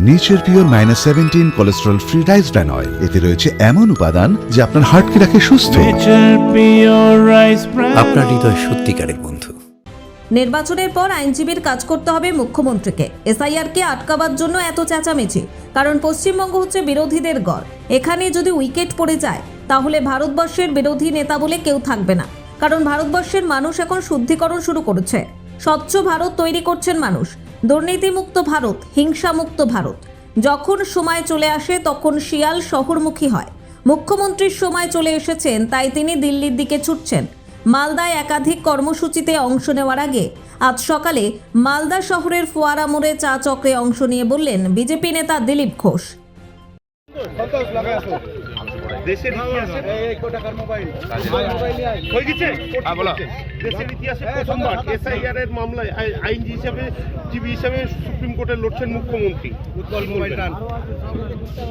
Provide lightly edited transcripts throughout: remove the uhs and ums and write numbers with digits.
Nature pure -17 cholesterol free rice bran oil. এতে রয়েছে এমন উপাদান যা আপনার হার্টকে রাখে সুস্থ। আপনার হৃদয় সত্যিকারের বন্ধু। নির্বাচনের পর আইনজীবীর কাজ করতে হবে মুখ্যমন্ত্রীকে। এসআইআরকে আটকাবার জন্য এত চেঁচামেচি, কারণ পশ্চিমবঙ্গ হচ্ছে বিরোধীদের গড়। এখানে যদি উইকেট পড়ে যায় তাহলে ভারতবর্ষের বিরোধী নেতা বলে কেউ থাকবে না, কারণ ভারতবর্ষের মানুষ এখন শুদ্ধিকরণ শুরু করেছে। স্বচ্ছ ভারত তৈরি করছেন মানুষ, দুর্নীতিমুক্ত ভারত, হিংসামুক্ত ভারত। যখন সময় চলে আসে তখন শিয়াল শহরমুখী হয়। মুখ্যমন্ত্রীর সময় চলে এসেছেন, তাই তিনি দিল্লির দিকে ছুটছেন। মালদায় একাধিক কর্মসূচিতে অংশ নেওয়ার আগে আজ সকালে মালদা শহরের ফোয়ারা মোড়ে চা চক্রে অংশ নিয়ে বললেন বিজেপি নেতা দিলীপ ঘোষ। দেশের ইতিহাসে প্রথমবার এসআইআর এর মামলায় আইনজীবী হিসাবে সুপ্রিম কোর্টে লড়ছেন মুখ্যমন্ত্রী।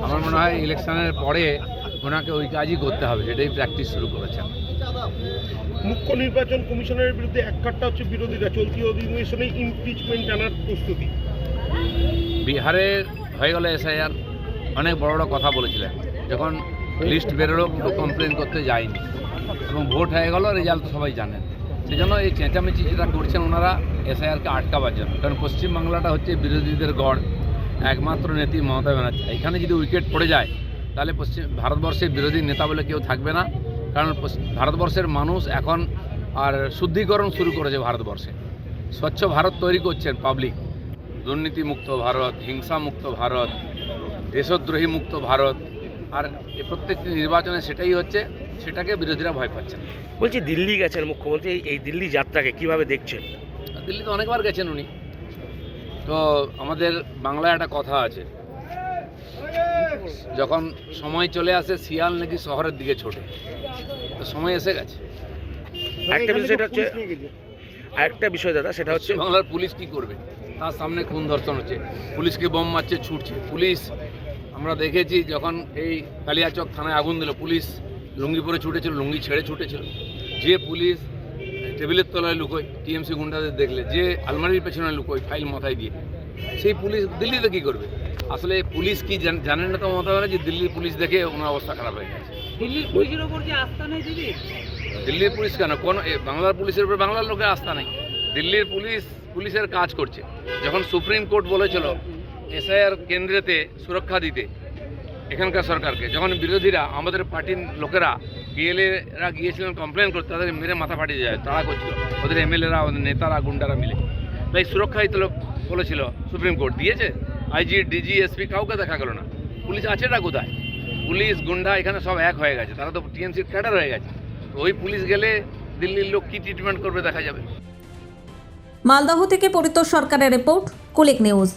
আমার মনে হয় ইলেকশনের পরে ওনাকে ওই কাজই করতে হবে, যেটাই প্র্যাকটিস শুরু করেছেন। মুখ্য নির্বাচন কমিশনের বিরুদ্ধে এক কাট্টা হচ্ছে বিরোধীরা। চলতি অধিবেশনে ইমপিচমেন্ট জানার প্রস্তুতি। বিহারে হয়ে গেল এসআইআর, অনেক বড় বড় কথা বলেছিলেন। যখন লিস্ট বেরোলো কেউ কমপ্লেন করতে যায়নি এবং ভোট হয়ে গেল, রেজাল্ট সবাই জানেন। সেই জন্য এই চেঁচামেচি যেটা করছেন ওনারা এসআইআরকে আটকাবার জন্য, কারণ পশ্চিমবাংলাটা হচ্ছে বিরোধীদের গড়, একমাত্র নেত্রী মমতা ব্যানার্জি। এখানে যদি উইকেট পড়ে যায় তাহলে ভারতবর্ষের বিরোধী নেতা বলে কেউ থাকবে না, কারণ ভারতবর্ষের মানুষ এখন আর শুদ্ধিকরণ শুরু করেছে। ভারতবর্ষে স্বচ্ছ ভারত তৈরি করছেন পাবলিক, দুর্নীতিমুক্ত ভারত, হিংসামুক্ত ভারত, দেশদ্রোহী মুক্ত ভারত। আর প্রত্যেকটি নির্বাচনে সেটাই হচ্ছে, সেটাকে বিরোধীরা ভয় পাচ্ছেন। বলছি, দিল্লি গেছেন মুখ্যমন্ত্রী, এই দিল্লি যাত্রাকে কিভাবে দেখছেন? দিল্লিতে অনেকবার গেছেন উনি। তো আমাদের বাংলায় একটা কথা আছে, যখন সময় চলে আসে শিয়াল নাকি শহরের দিকে ছোটে। তো সময় এসে গেছে। আরেকটা বিষয় দাদা, সেটা হচ্ছে বাংলার পুলিশ কি করবে? তার সামনে খুন ধর্ষণ হচ্ছে, পুলিশকে বোম মারছে, ছুটছে পুলিশ। আমরা দেখেছি যখন এই কালিয়াচক থানায় আগুন দিল, পুলিশ লুঙ্গি পরে ছুটেছিল, লুঙ্গি ছেড়ে ছুটেছিল। যে পুলিশ টেবিলের তলায় লুকোয় টিএমসি গুন্ডাদের দেখলে, যে আলমারির পেছনে লুকোয় ফাইল মাথায় দিয়ে, সেই পুলিশ দিল্লিতে কী করবে? আসলে পুলিশ কি জানেন না তো মমতা ব্যানার্জি? দিল্লির পুলিশ দেখে ওনার অবস্থা খারাপ হয়ে গেছে। দিল্লির পুলিশের ওপর যে আস্থা নেই দিদি? দিল্লির পুলিশ কেন, কোন বাংলার পুলিশের উপর বাংলার লোকের আস্থা নেই? দিল্লির পুলিশের কাজ করছে। যখন সুপ্রিম কোর্ট বলেছিল এসআইআর কেন্দ্রেতে সুরক্ষা দিতে এখানকার সরকারকে, যখন বিরোধীরা আমাদের পার্টির লোকেরা পিএলএরা গিয়েছিলেন কমপ্লেন করতে, তাদের মেরে মাথা ফাটিয়ে যায়, তারা করছিল ওদের এমএলএরা, ওদের নেতারা, গুন্ডারা মিলে। তাই সুরক্ষা দিতে বলেছিল, সুপ্রিম কোর্ট দিয়েছে। আইজি, ডিজি, এসপি কাউকে দেখা গেল না। পুলিশ আছেটা কোথায়? পুলিশ গুন্ডা এখানে সব এক হয়ে গেছে, তারা তো টিএমসির ক্যাডার হয়ে গেছে। তো ওই পুলিশ গেলে দিল্লির লোক কী ট্রিটমেন্ট করবে দেখা যাবে। মালদহ থেকে পরিতোষ সরকারের রিপোর্ট, কুলিক নিউজ।